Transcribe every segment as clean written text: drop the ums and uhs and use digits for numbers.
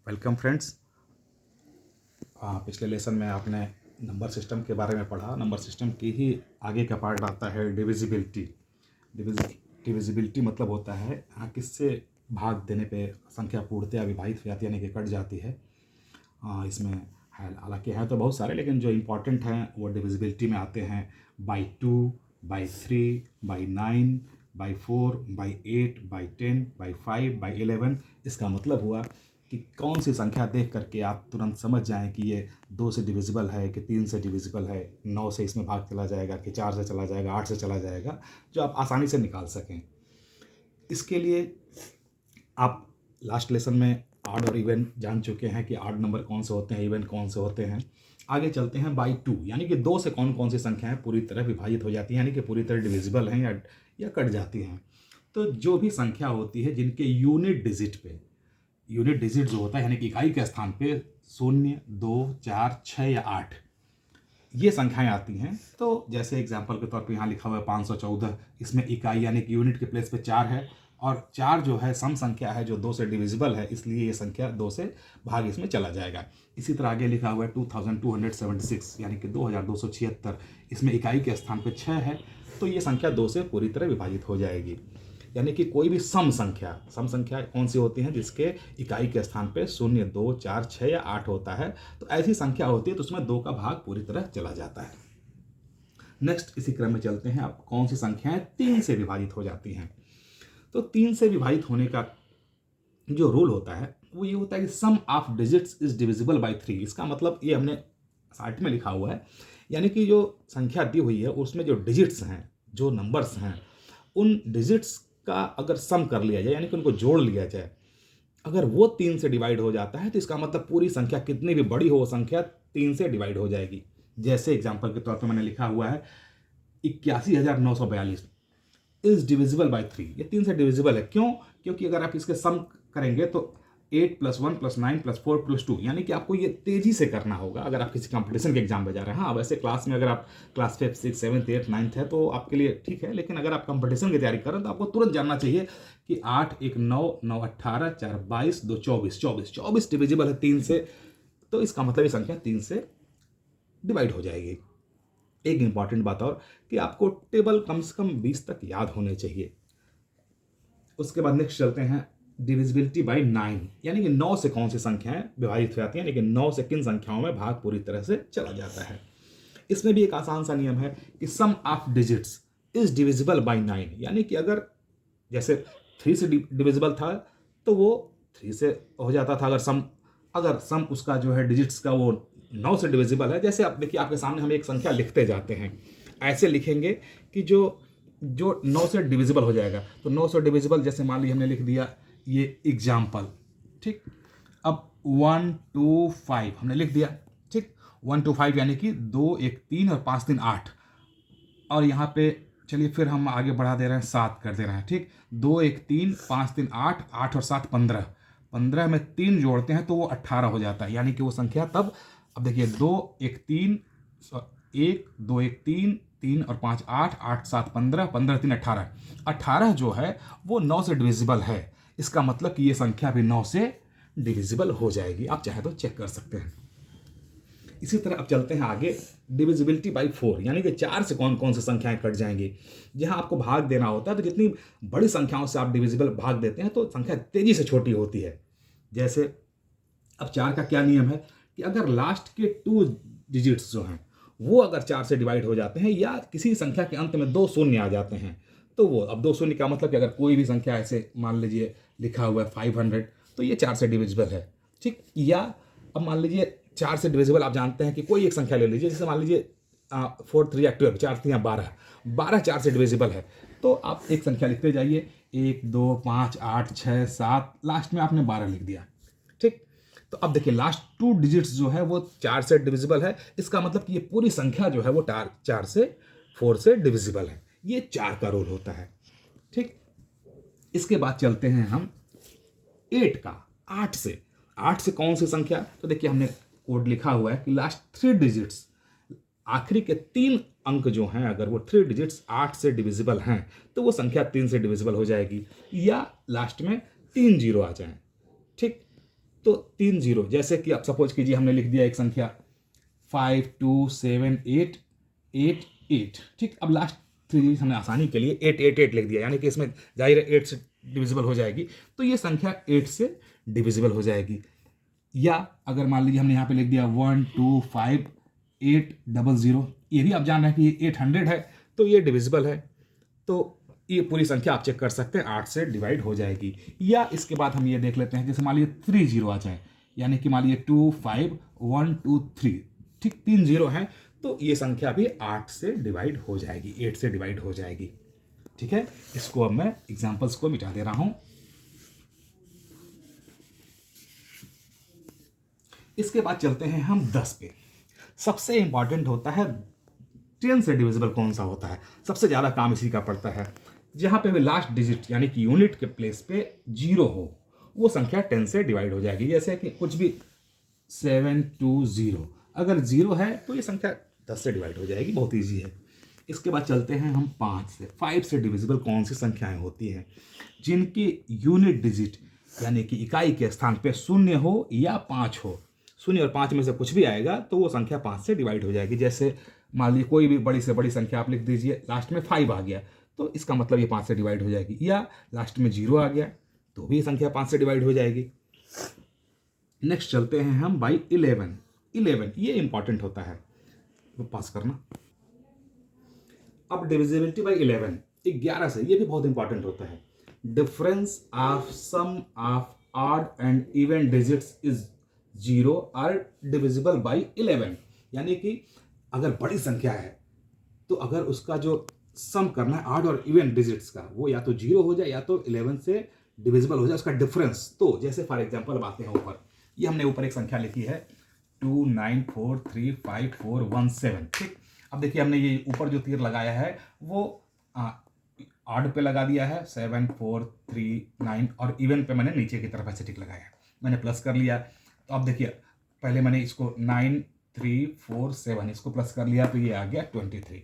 Welcome friends. पिछले lesson में आपने नंबर सिस्टम के बारे में पढ़ा। नंबर सिस्टम की ही आगे का पार्ट आता है डिविजिबिलिटी। डिविजिबिलिटी मतलब होता है किससे भाग देने पे संख्या पूर्णतया विभाजित हो जाती है, यानी कि कट जाती है। इसमें है, हालांकि है तो बहुत सारे, लेकिन जो इम्पोर्टेंट हैं वो डिविजिबिलिटी में आते हैं। By 2, by 3, by 9, by 4, by 8, by 10, by 5, by 11। इसका मतलब हुआ कि कौन सी संख्या देख करके आप तुरंत समझ जाएं कि ये 2 से डिविजिबल है कि 3 से डिविजिबल है, 9 से इसमें भाग चला जाएगा कि 4 से चला जाएगा, 8 से चला जाएगा, जो आप आसानी से निकाल सकें। इसके लिए आप लास्ट लेसन में ऑड और इवन जान चुके हैं कि ऑड नंबर कौन से होते हैं, इवन कौन से होते हैं। आगे चलते हैं बाई 2, यानी कि 2 से कौन कौन सी संख्याएं पूरी तरह विभाजित हो जाती हैं, यानी कि पूरी तरह डिविजिबल हैं या कट जाती हैं। तो जो भी संख्या होती है जिनके यूनिट डिजिट जो होता है, यानी कि इकाई के स्थान पे 0, 2, 4, 6 या 8 ये संख्याएं आती हैं। तो जैसे एग्जांपल के तौर पे यहाँ लिखा हुआ है 514, इसमें इकाई यानी कि यूनिट के प्लेस पे 4 है, और 4 जो है सम संख्या है जो 2 से डिविजिबल है, इसलिए ये संख्या 2 से भाग इसमें चला जाएगा। इसी तरह आगे लिखा हुआ है 2276, यानी कि 2276, इसमें इकाई के स्थान पे 6 है, तो ये संख्या 2 से पूरी तरह विभाजित हो जाएगी। यानी कि कोई भी सम संख्या कौन सी होती हैं जिसके इकाई के स्थान पे 0, 2, 4, 6 या 8 होता है, तो ऐसी संख्या होती है तो उसमें 2 का भाग पूरी तरह चला जाता है। नेक्स्ट इसी क्रम में चलते हैं, अब कौन सी संख्याएं 3 से विभाजित हो जाती हैं। तो 3 से विभाजित होने का जो रूल होता है वो ये होता है कि sum of digits is divisible by 3। इसका मतलब ये हमने साइट में लिखा हुआ है, यानी कि जो संख्या दी हुई है उसमें जो डिजिट्स हैं, जो नंबर्स हैं, उन डिजिट्स का अगर सम कर लिया जाए, यानी कि उनको जोड़ लिया जाए, अगर वो 3 से डिवाइड हो जाता है तो इसका मतलब पूरी संख्या कितनी भी बड़ी हो वो संख्या 3 से डिवाइड हो जाएगी। जैसे एग्जांपल के तौर पर मैंने लिखा हुआ है 81,942 इज डिविजिबल बाई 3। ये 3 से डिविजिबल है। क्यों? क्योंकि अगर आप इसके सम करेंगे तो 8 + 1 + 9 + 4 + 2, यानी कि आपको ये तेजी से करना होगा अगर आप किसी कंपटीशन के एग्जाम में जा रहे हैं। हाँ, वैसे क्लास में अगर आप क्लास 5, 6, 7, 8, 9 है तो आपके लिए ठीक है, लेकिन अगर आप कंपटीशन की तैयारी कर रहे हैं तो आपको तुरंत जानना चाहिए कि 8, 1, 9, 9, 18, 4, 22, 2, 24 डिविजिबल है 3 से, तो इसका मतलब ये संख्या 3 से डिवाइड हो जाएगी। एक इंपॉर्टेंट बात और कि आपको टेबल कम से कम 20 तक याद होने चाहिए। उसके बाद नेक्स्ट चलते हैं डिविजिबिलिटी बाई 9, यानी कि 9 से कौन सी संख्याएं विभाजित हो जाती हैं, यानी कि 9 से किन संख्याओं में भाग पूरी तरह से चला जाता है। इसमें भी एक आसान सा नियम है कि sum of digits is divisible by 9, यानी कि अगर जैसे 3 से डिविजिबल था तो वो 3 से हो जाता था। अगर सम उसका जो है डिजिट्स का वो 9 से डिविजिबल है, जैसे आप देखिए आपके सामने हम एक संख्या लिखते जाते हैं, ऐसे लिखेंगे कि जो 9 से डिविजिबल हो जाएगा। तो 9 से डिविजिबल जैसे मान लीजिए हमने लिख दिया ये एग्जाम्पल, ठीक। अब 1, 2, 5 हमने लिख दिया, ठीक। 1, 2, 5 यानी कि 2, 1, 3 और 5, 3, 8। और यहाँ पे चलिए फिर हम आगे बढ़ा दे रहे हैं, 7 कर दे रहे हैं, ठीक। 2, 1, 3, 5, 3, 8, 8 और 7 15, 15 में 3 जोड़ते हैं तो वो 18 हो जाता है, यानी कि वो संख्या तब, अब देखिए 2, 1, 3, 1, 2, 1, 3, 3 और 5 8, 8, 7 15, 15, 3 18, 18 जो है वो 9 से डिविजिबल है। इसका मतलब कि ये संख्या भी 9 से डिविजिबल हो जाएगी। आप चाहे तो चेक कर सकते हैं। इसी तरह अब चलते हैं आगे डिविजिबिलिटी बाई 4, यानी कि 4 से कौन कौन सी संख्याएं कट जाएंगी। जहां आपको भाग देना होता है तो जितनी बड़ी संख्याओं से आप डिविजिबल भाग देते हैं तो संख्या तेजी से छोटी होती है। जैसे अब 4 का क्या नियम है कि अगर लास्ट के 2 डिजिट्स जो हैं वो अगर 4 से डिवाइड हो जाते हैं या किसी संख्या के अंत में 2 शून्य आ जाते हैं, तो वो, अब 2 शून्य का मतलब कि अगर कोई भी संख्या ऐसे मान लीजिए लिखा हुआ है 500, तो ये 4 से डिविजिबल है, ठीक। या अब मान लीजिए 4 से डिविजिबल आप जानते हैं कि कोई एक संख्या ले लीजिए, जैसे मान लीजिए 4, 3 या 12, 4, 3 या 12, 12 4 से डिविजिबल है, तो आप एक संख्या लिखते जाइए, 1, 2, 5, 8, 6, 7, लास्ट में आपने 12 लिख दिया, ठीक। तो अब देखिए लास्ट 2 डिजिट्स जो है वो 4 से डिविजिबल है। इसका मतलब कि ये पूरी संख्या जो है वो 4 से 4 से डिविजिबल है। ये 4 का रूल होता है, ठीक। इसके बाद चलते हैं हम 8 का, 8 से कौन सी संख्या, तो देखिए हमने कोड लिखा हुआ है कि लास्ट 3 डिजिट्स, आखिरी के 3 अंक जो हैं अगर वो 3 डिजिट्स 8 से डिविजिबल हैं तो वो संख्या 3 से डिविजिबल हो जाएगी, या लास्ट में 3 जीरो आ जाए, ठीक। तो 3 जीरो, जैसे कि आप सपोज कीजिए हमने लिख दिया एक संख्या 527888, ठीक। अब लास्ट 3 डिजिट हमने आसानी के लिए 888 लिख दिया, यानी कि इसमें जाहिर है 8 से डिविजिबल हो जाएगी, तो ये संख्या 8 से डिविजिबल हो जाएगी। या अगर मान लीजिए हमने यहाँ पे लिख दिया 125800, ये भी आप जान रहे हैं कि ये 800 है, तो ये डिविजिबल है। तो ये पूरी संख्या आप चेक कर सकते हैं 8 से डिवाइड हो जाएगी। या इसके बाद हम ये देख लेते हैं, जैसे मान लीजिए 3 जीरो आ जाए, यानी कि मान लीजिए 25123, ठीक, 3 जीरो हैं, तो ये संख्या भी 8 से डिवाइड हो जाएगी, 8 से डिवाइड हो जाएगी, ठीक है। इसको अब मैं एग्जाम्पल्स को मिटा दे रहा हूं। इसके बाद चलते हैं हम 10 पे। सबसे इंपॉर्टेंट होता है 10 से डिविजिबल कौन सा होता है, सबसे ज़्यादा काम इसी का पड़ता है। जहाँ पे भी लास्ट डिजिट यानी कि यूनिट के प्लेस पे जीरो हो, वो संख्या 10 से डिवाइड हो जाएगी। जैसे कि कुछ भी 720, अगर जीरो है तो ये संख्या 10 से डिवाइड हो जाएगी, बहुत ईजी है। इसके बाद चलते हैं हम 5 से डिविजिबल कौन सी संख्याएं होती हैं, जिनकी यूनिट डिजिट यानी कि इकाई के स्थान पे 0 हो या 5 हो। 0 और 5 में से कुछ भी आएगा तो वो संख्या 5 से डिवाइड हो जाएगी। जैसे मान लीजिए कोई भी बड़ी से बड़ी संख्या आप लिख दीजिए, लास्ट में 5 आ गया तो इसका मतलब ये 5 से डिवाइड हो जाएगी। या लास्ट में 0 आ गया तो भी संख्या 5 से डिवाइड हो जाएगी। नेक्स्ट चलते हैं हम बाई 11, ये इंपॉर्टेंट होता है, तो पास करना। अब डिविजिबिलिटी बाई 11 से, ये भी बहुत इंपॉर्टेंट होता है। Difference of sum of odd and even digits is 0 are divisible by 11, यानी कि अगर बड़ी संख्या है तो अगर उसका जो सम करना है ऑड और इवन डिजिट्स का, वो या तो 0 हो जाए या तो 11 से डिविजिबल हो जाए उसका डिफरेंस। तो जैसे फॉर एग्जांपल बातें हैं ऊपर, ये हमने ऊपर एक संख्या लिखी है 29435417, ठीक। अब देखिए हमने ये ऊपर जो तीर लगाया है वो ऑड पे लगा दिया है 7439, और इवन पे मैंने नीचे की तरफ ऐसे टिक लगाया है, मैंने प्लस कर लिया। तो अब देखिए पहले मैंने इसको 9347 इसको प्लस कर लिया तो ये आ गया 23।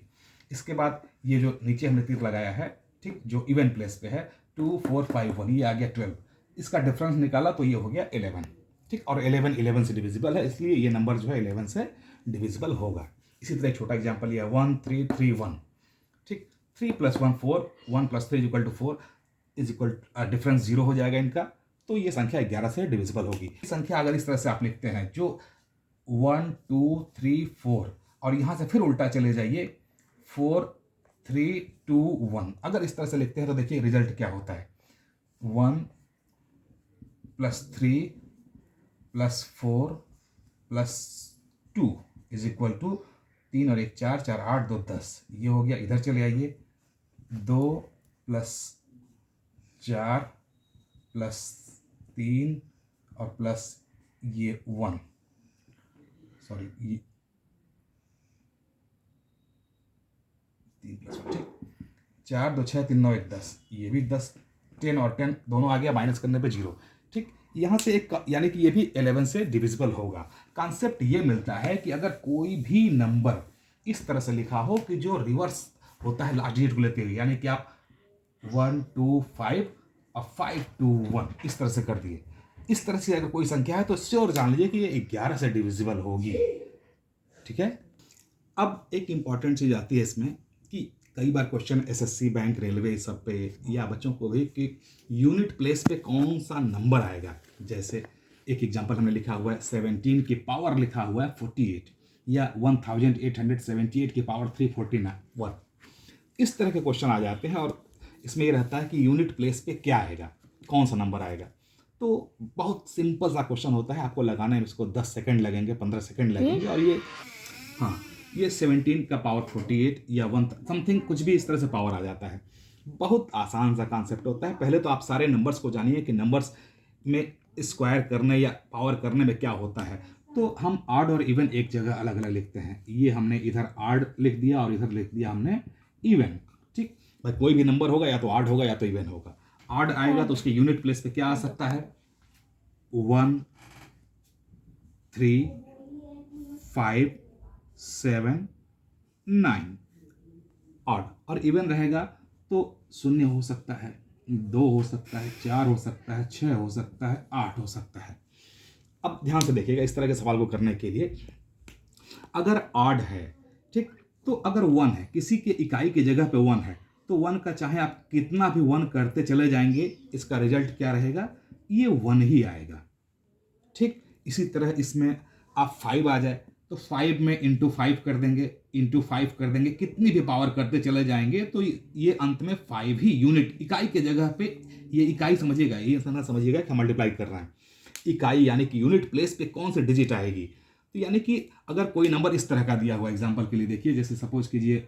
इसके बाद ये जो नीचे हमने तीर लगाया है, ठीक, जो इवन प्लेस पे है 2451, ये आ गया 12। इसका डिफरेंस निकाला तो ये हो गया 11, ठीक। और 11 से डिविजिबल है, इसलिए ये नंबर जो है 11 से डिविजिबल होगा। इसी तरह एक छोटा एग्जाम्पल लिया 1331, ठीक। 3 + 1 4, 1 + 3 = 4 इज इक्वल डिफरेंस 0 हो जाएगा इनका, तो ये संख्या 11 से डिविजिबल होगी। संख्या अगर इस तरह से आप लिखते हैं जो 1 2 3 4 और यहाँ से फिर उल्टा चले जाइए 4 3 2 1, अगर इस तरह से लिखते हैं तो देखिए रिजल्ट क्या होता है 1 + 3 + 4 + 2 इज इक्वल टू 3 और 1 4, 4 8 2 10, ये हो गया। इधर चले आइए 2 + 4 + 3 और प्लस ये 1, सॉरी ये 3 + 1, ठीक। 4 2 6 3 9 1 10, ये भी 10, 10 और 10 दोनों आ गया, माइनस करने पे 0, ठीक। यहाँ से एक यानी कि ये भी 11 से डिविजिबल होगा। कॉन्सेप्ट ये मिलता है कि अगर कोई भी नंबर इस तरह से लिखा हो कि जो रिवर्स होता है लास्ट डिजिट को लेते हुए, यानी कि आप 1 2 5 और 5 2 1 इस तरह से कर दिए, इस तरह से अगर कोई संख्या है तो श्योर जान लीजिए कि ये 11 से डिविजिबल होगी, ठीक है। अब एक इंपॉर्टेंट चीज़ आती है इसमें कि कई बार क्वेश्चन एसएससी, बैंक, रेलवे सब पे या बच्चों को भी कि यूनिट प्लेस पे कौन सा नंबर आएगा। जैसे एक एग्जांपल हमने लिखा हुआ है 17 की पावर लिखा हुआ है 48, या 1878 की पावर 341, इस तरह के क्वेश्चन आ जाते हैं। और इसमें ये रहता है कि यूनिट प्लेस पे क्या आएगा, कौन सा नंबर आएगा। तो बहुत सिंपल सा क्वेश्चन होता है, आपको लगाने में इसको 10 सेकंड लगेंगे, 15 सेकंड लगेंगे, और ये हाँ ये 17 का पावर 48 या 1 समथिंग कुछ भी इस तरह से पावर आ जाता है। बहुत आसान सा कॉन्सेप्ट होता है। पहले तो आप सारे नंबर्स को जानिए कि नंबर्स में स्क्वायर करने या पावर करने में क्या होता है। तो हम ऑड और इवन एक जगह अलग अलग लिखते हैं। ये हमने इधर ऑड लिख दिया और इधर लिख दिया हमने इवन, ठीक। भाई कोई भी नंबर होगा या तो ऑड होगा या तो इवन होगा। ऑड आएगा तो उसके यूनिट प्लेस पे क्या आ सकता है 1 3 5 7 9 ऑड, और इवन रहेगा तो 0 हो सकता है, 2 हो सकता है, 4 हो सकता है, 6 हो सकता है, 8 हो सकता है। अब ध्यान से देखिएगा इस तरह के सवाल को करने के लिए, अगर ऑड है, ठीक, तो अगर 1 है, किसी के इकाई की जगह पे 1 है, तो 1 का चाहे आप कितना भी 1 करते चले जाएंगे, इसका रिजल्ट क्या रहेगा, ये 1 ही आएगा। ठीक, इसी तरह इसमें आप 5 आ जाए तो 5 में इंटू 5 कर देंगे, कितनी भी पावर करते चले जाएंगे तो ये अंत में 5 ही यूनिट इकाई के जगह पे, ये इकाई समझिएगा, ये समझिएगा कि मल्टीप्लाई कर रहे हैं, इकाई यानी कि यूनिट प्लेस पे कौन सी डिजिट आएगी। तो यानी कि अगर कोई नंबर इस तरह का दिया हुआ, एग्जांपल के लिए देखिए, जैसे सपोज कीजिए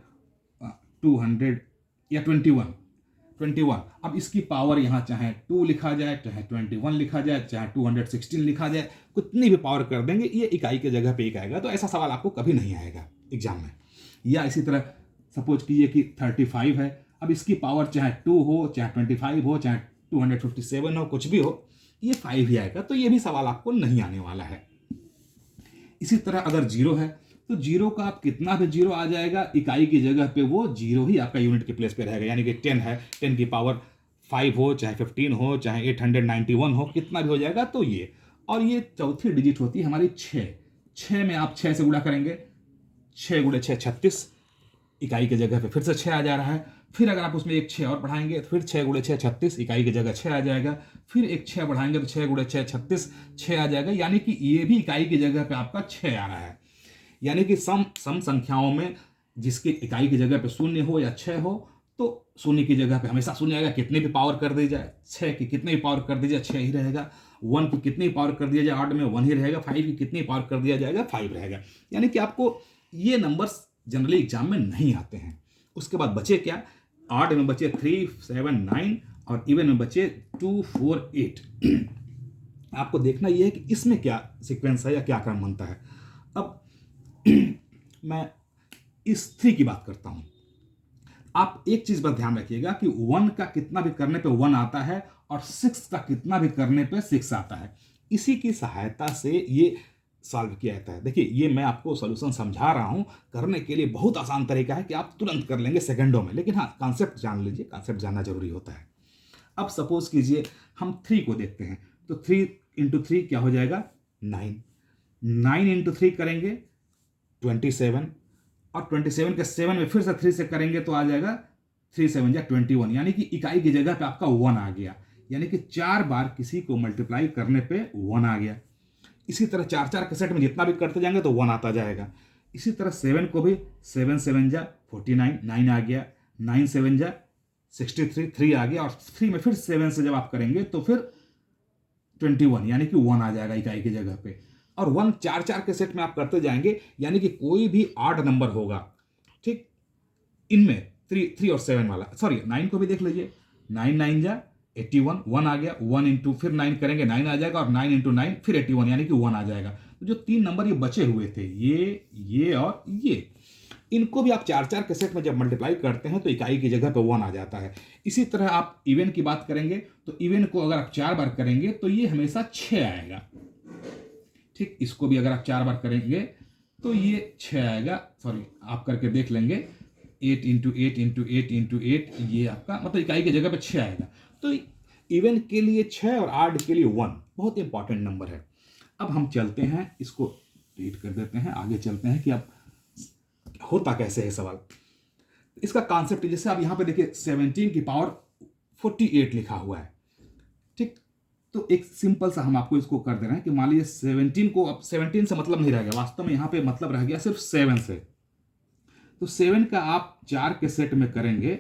200 या 21, अब इसकी पावर यहाँ चाहे 2 लिखा जाए, चाहे 21 लिखा जाए, चाहे 216 लिखा जाए, कितनी भी पावर कर देंगे ये इकाई के जगह पे एक आएगा। तो ऐसा सवाल आपको कभी नहीं आएगा एग्जाम में। या इसी तरह सपोज कीजिए कि 35 है, अब इसकी पावर चाहे 2 हो, चाहे 25 हो, चाहे 257 हो, कुछ भी हो, ये 5 ही आएगा। तो ये भी सवाल आपको नहीं आने वाला है। इसी तरह अगर 0 है तो 0 का आप कितना भी 0 आ जाएगा, इकाई की जगह पे वो 0 ही आपका यूनिट के प्लेस पे रहेगा। यानी कि 10 है, 10 की पावर 5 हो, चाहे 15 हो, चाहे 891 हो, कितना भी हो जाएगा तो ये। और ये चौथी डिजिट होती है हमारी 6 में आप 6 से गुणा करेंगे, 6 गुणे 6 36, इकाई की जगह पे फिर से 6 आ जा रहा है। फिर अगर आप उसमें एक 6 और बढ़ाएंगे तो फिर 6 गुणे 6 36, इकाई की जगह 6 आ जाएगा। फिर एक 6 बढ़ाएंगे तो 6 गुणे 6 36, 6 आ जाएगा। यानी कि ये भी इकाई की जगह पे आपका 6 आ रहा है। यानी कि सम संख्याओं में जिसकी इकाई की जगह पे 0 हो या 6 हो, तो 0 की जगह पे हमेशा 0 आएगा। कितनी भी पावर कर दी जाए, 6 की कितनी भी पावर कर दी जाए 6 ही रहेगा। 1 की कितनी पावर कर दिया जाए ऑड में 1 ही रहेगा। 5 की कितनी पावर कर दिया जाएगा 5 रहेगा। यानी कि आपको ये नंबर्स जनरली एग्जाम में नहीं आते हैं। उसके बाद बचे क्या, ऑड में बचे 3, 7, 9 और इवन में बचे 2, 4, 8। आपको देखना यह है कि इसमें क्या सीक्वेंस है या क्या क्रम बनता है। अब मैं इस 3 की बात करता हूं। आप एक चीज पर ध्यान रखिएगा कि 1 का कितना भी करने पे 1 आता है और 6 का कितना भी करने पे 6 आता है। इसी की सहायता से ये सॉल्व किया जाता है। देखिए, ये मैं आपको सॉल्यूशन समझा रहा हूं, करने के लिए बहुत आसान तरीका है कि आप तुरंत कर लेंगे सेकंडों में, लेकिन हाँ, कॉन्सेप्ट जान लीजिए, कॉन्सेप्ट जानना जरूरी होता है। अब सपोज कीजिए हम 3 को देखते हैं, तो 3 इंटू 3 क्या हो जाएगा 9, 9 इंटू 3 करेंगे 27, और 27 के 7 में फिर से 3 से करेंगे तो आ जाएगा 3 7 या 21। यानी कि इकाई की जगह पे आपका 1 आ गया। यानी कि 4 बार किसी को मल्टीप्लाई करने पे 1 आ गया। इसी तरह 4 के सेट में जितना भी करते जाएंगे तो 1 आता जाएगा। इसी तरह 7 को भी 7 7 जा 49, 9 आ गया। 9 7 जा 63, 3 आ गया। और 3 में फिर 7 से जब आप करेंगे तो फिर 21, यानी कि 1 आ जाएगा इकाई की जगह पे। और 1 4 के सेट में आप करते जाएंगे, यानी कि कोई भी ऑड नंबर होगा, ठीक, इनमें 3 और 7 वाला, सॉरी 9 को भी देख लीजिए, 9 9 जा 81, 1 आ गया। 1 इंटू फिर 9 करेंगे 9 आ जाएगा, और 9 इंटू 9 फिर 81, यानी कि 1 आ जाएगा। तो जो 3 नंबर ये बचे हुए थे, ये और ये, इनको भी आप 4 के सेट में जब मल्टीप्लाई करते हैं तो इकाई की जगह पे 1 आ जाता है। इसी तरह आप इवन की बात करेंगे तो इवन को अगर आप 4 बार करेंगे तो ये हमेशा 6 आएगा। ठीक, इसको भी अगर आप 4 बार करेंगे तो ये 6 आएगा। सॉरी, आप करके देख लेंगे, 8 इंटू 8 इंटू 8 इंटू 8, ये आपका मतलब इकाई की जगह पे 6 आएगा। तो इवन के लिए 6 और ऑड के लिए 1 बहुत इंपॉर्टेंट नंबर है। अब हम चलते हैं, इसको रीड कर देते हैं, आगे चलते हैं कि अब होता कैसे है सवाल। इसका कॉन्सेप्ट जैसे आप यहां पे देखिए 17 की पावर 48 लिखा हुआ है। ठीक, तो एक सिंपल सा हम आपको इसको कर दे रहे हैं कि मान लीजिए 17 को, अब 17 से मतलब नहीं रह गया, वास्तव में यहां पे मतलब रह गया सिर्फ 7 से। तो 7 का आप 4 के सेट में करेंगे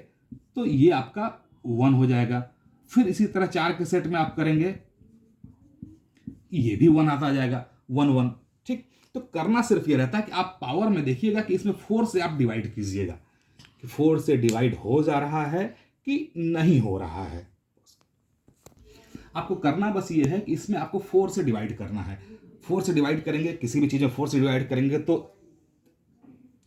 तो ये आपका 1 हो जाएगा। फिर इसी तरह 4 के सेट में आप करेंगे, ये भी 1 आता जाएगा, 1 1। ठीक, तो करना सिर्फ ये रहता है कि आप पावर में देखिएगा कि इसमें 4 से आप डिवाइड कीजिएगा कि 4 से डिवाइड हो जा रहा है कि नहीं हो रहा है। आपको करना बस ये है कि इसमें आपको 4 से डिवाइड करना है। 4 से डिवाइड करेंगे, किसी भी चीज़ में 4 से डिवाइड करेंगे तो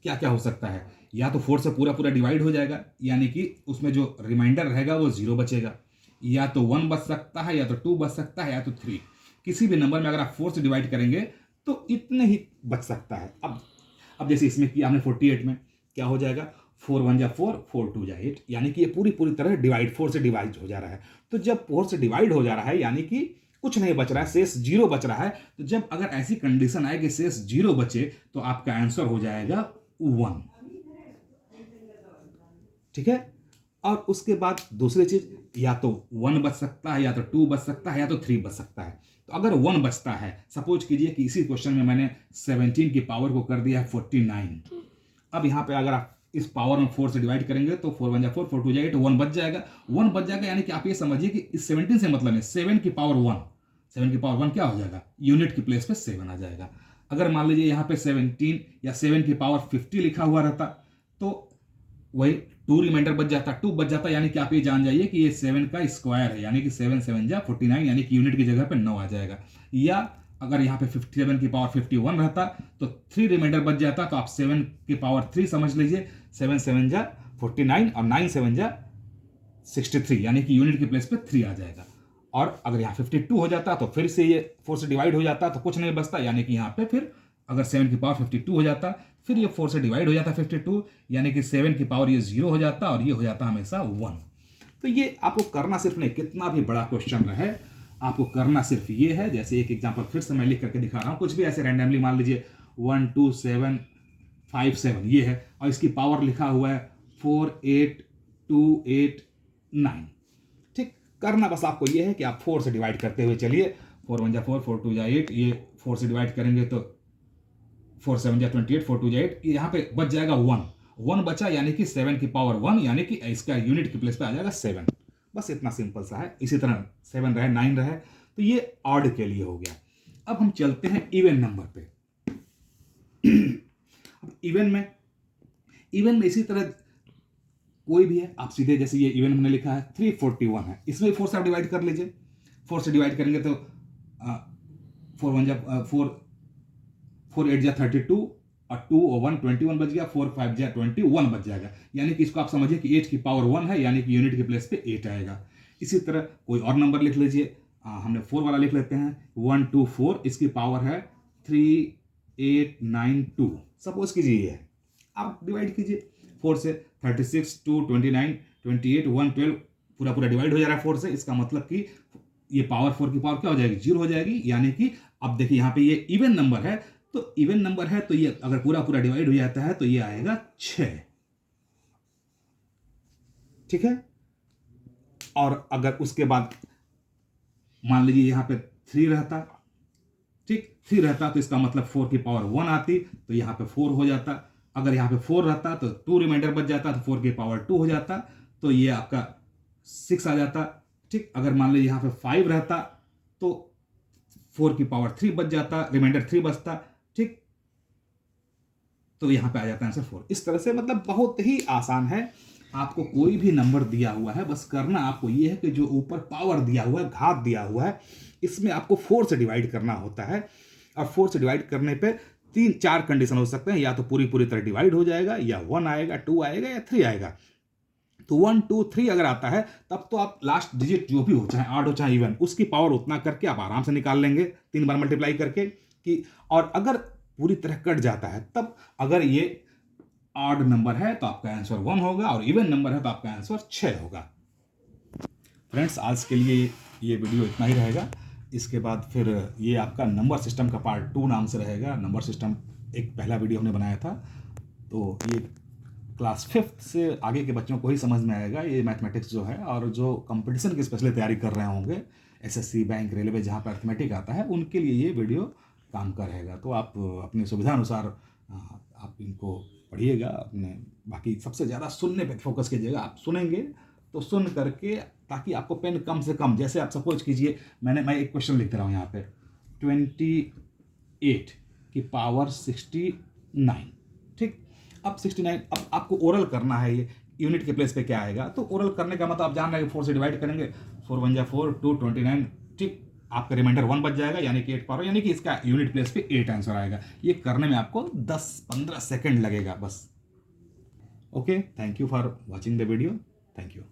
क्या क्या हो सकता है, या तो 4 से पूरा पूरा डिवाइड हो जाएगा, यानी कि उसमें जो रिमाइंडर रहेगा वो 0 बचेगा, या तो 1 बच सकता है, या तो 2 बच सकता है, या तो 3। किसी भी नंबर में अगर आप 4 से डिवाइड करेंगे तो इतने ही बच सकता है। अब जैसे इसमें किया हमने 48 में, क्या हो जाएगा, 4 1 जा 4, 4 2 जा 8, यानी कि ये पूरी तरह डिवाइड 4 से डिवाइड हो जा रहा है। तो जब 4 से डिवाइड हो जा रहा है यानी कि कुछ नहीं बच रहा है, शेष 0 बच रहा है। तो जब अगर ऐसी कंडीशन आए कि शेष 0 बचे तो आपका आंसर हो जाएगा 1। ठीक है। और उसके बाद दूसरी चीज, या तो 1 बच सकता है, या तो 2 बच सकता है, या तो 3 बच सकता है। तो अगर 1 बचता है, सपोज कीजिए कि इसी क्वेश्चन में मैंने 17 की पावर को कर दिया है 49। अब यहाँ पे अगर आप इस पावर में 4 से डिवाइड करेंगे तो 4 1 जा 4, 4 2 जा 8, 1 बच जाएगा। 1 बच जाएगा यानी कि आप ये समझिए कि इस 17 से मतलब है 7 की पावर 1, 7 की पावर 1 क्या हो जाएगा, यूनिट की प्लेस पे 7 आ जाएगा। अगर मान लीजिए यहाँ पे 17 या 7 की पावर 50 लिखा हुआ रहता तो वही 2 रिमाइंडर बच जाता, 2 बच जाता, यानी कि आप ये जान जाइए कि ये 7 का स्क्वायर है, यानी कि 7 7 जा 49, यानी कि यूनिट की जगह पे 9 आ जाएगा। या अगर यहाँ पे 57 की पावर 51 रहता तो 3 रिमाइंडर बच जाता, तो आप 7 की पावर 3 समझ लीजिए, 7 7 जा 49 और 9 7 जा 63, यानी कि यूनिट की प्लेस पे 3 आ जाएगा। और अगर यहाँ 52 हो जाता तो फिर से ये 4 से डिवाइड हो जाता तो कुछ नहीं बचता, यानी कि यहाँ पे फिर अगर 7 की पावर 52 हो जाता, फिर ये 4 से डिवाइड हो जाता 52, यानी कि 7 की पावर ये 0 हो जाता और ये हो जाता हमेशा 1। तो ये आपको करना सिर्फ नहीं, कितना भी बड़ा क्वेश्चन रहे आपको करना सिर्फ ये है। जैसे एक एग्जांपल फिर से मैं लिख करके दिखा रहा हूँ, कुछ भी ऐसे रैंडमली मान लीजिए 1 2 7 5 7 ये है और इसकी पावर लिखा हुआ है 4 8 2 8 9। ठीक, करना बस आपको ये है कि आप 4 से डिवाइड करते हुए चलिए, 4 1 जा 4, 4 2 जा 8, ये 4 से डिवाइड करेंगे तो 4 7 जा 28, 4 2 जा 8, यहाँ पे बच जाएगा 1 बचा, यानी कि 7 की पावर 1, यानी कि इसका यूनिट की प्लेस पे आ जाएगा 7। बस इतना सिंपल सा है। इसी तरह 7 रहे 9 रहे, तो ये ऑड के लिए हो गया। अब हम चलते हैं इवन नंबर पे। अब इवन में इसी तरह कोई भी है, आप सीधे जैसे ये इवन हमने लिखा है 341 है, इसमें 4 से आप डिवाइड कर लीजिए। 4 से डिवाइड करेंगे तो 4 1 जा 4 8 जा 32 और 2 और 1 21 बच गया, 4 5 जा 21 बच जाएगा, यानी कि इसको आप समझिए कि 8 की पावर 1 है, यानी कि यूनिट की प्लेस पे 8 आएगा। इसी तरह कोई और नंबर लिख लीजिए, हमने 4 वाला लिख लेते हैं 1 2 4, इसकी पावर है 3 8 9 2। सपोज कीजिए ये है, आप डिवाइड कीजिए 4 से 36 2 29 28 1 12, पूरा डिवाइड हो जा रहा है 4 से। इसका मतलब कि ये पावर 4 की पावर क्या हो जाएगी, 0 हो जाएगी, यानी कि अब देखिए यहाँ पे ये इवन नंबर है, तो इवन नंबर है तो ये अगर पूरा डिवाइड हो जाता है तो ये आएगा 6। ठीक है। और अगर उसके बाद मान लीजिए यहाँ पे 3 रहता, ठीक 3 रहता तो इसका मतलब 4 की पावर 1 आती, तो यहाँ पे 4 हो जाता। अगर यहाँ पे 4 रहता तो 2 रिमाइंडर बच जाता, तो 4 की पावर 2 हो जाता, तो ये आपका 6 आ जाता। ठीक, अगर मान लीजिए यहाँ पे 5 रहता तो 4 की पावर 3 बच जाता, रिमाइंडर 3 बचता। ठीक, तो यहाँ पे आ जाता है आंसर 4। इस तरह से मतलब बहुत ही आसान है। आपको कोई भी नंबर दिया हुआ है, बस करना आपको ये है कि जो ऊपर पावर दिया हुआ है, घात दिया हुआ है, इसमें आपको 4 से डिवाइड करना होता है। और 4 से डिवाइड करने पे 3-4 कंडीशन हो सकते हैं, या तो पूरी तरह डिवाइड हो जाएगा, या 1 आएगा, 2 आएगा, या 3 आएगा। तो 1 2 3 अगर आता है तब तो आप लास्ट डिजिट जो भी हो, चाहे ऑड हो चाहे इवन, उसकी पावर उतना करके आप आराम से निकाल लेंगे 3 बार मल्टीप्लाई करके कि। और अगर पूरी तरह कट जाता है तब अगर ये ऑड नंबर है तो आपका आंसर 1 होगा, और इवन नंबर है तो आपका आंसर 6 होगा। फ्रेंड्स, आज के लिए ये वीडियो इतना ही रहेगा। इसके बाद फिर ये आपका नंबर सिस्टम का पार्ट 2 नाम से रहेगा। नंबर सिस्टम एक पहला वीडियो हमने बनाया था, तो ये क्लास 5th से आगे के बच्चों को ही समझ में आएगा ये मैथमेटिक्स जो है। और जो कंपटीशन की स्पेशली तैयारी कर रहे होंगे, एसएससी, बैंक, रेलवे, जहाँ पर अर्थमेटिक आता है, उनके लिए ये वीडियो काम का रहेगा। तो आप अपनी सुविधा अनुसार आप इनको पढ़िएगा। अपने बाकी सबसे ज़्यादा सुनने पे फोकस कीजिएगा। आप सुनेंगे तो सुन करके, ताकि आपको पेन कम से कम, जैसे आप सपोज कीजिए मैं एक क्वेश्चन लिख रहा हूँ यहाँ पे 28 की पावर 69। ठीक, अब 69, अब आपको ओरल करना है, ये यूनिट के प्लेस पे क्या आएगा। तो ओरल करने का मतलब आप जान रहे हैं 4 से डिवाइड करेंगे, 4 1 जा 4 2 29। ठीक, आपका रिमाइंडर 1 बच जाएगा, यानी कि 8 पावर, यानी कि इसका यूनिट प्लेस पे 8 आंसर आएगा। ये करने में आपको 10-15 सेकेंड लगेगा बस। Okay, thank you for watching the video. Thank you.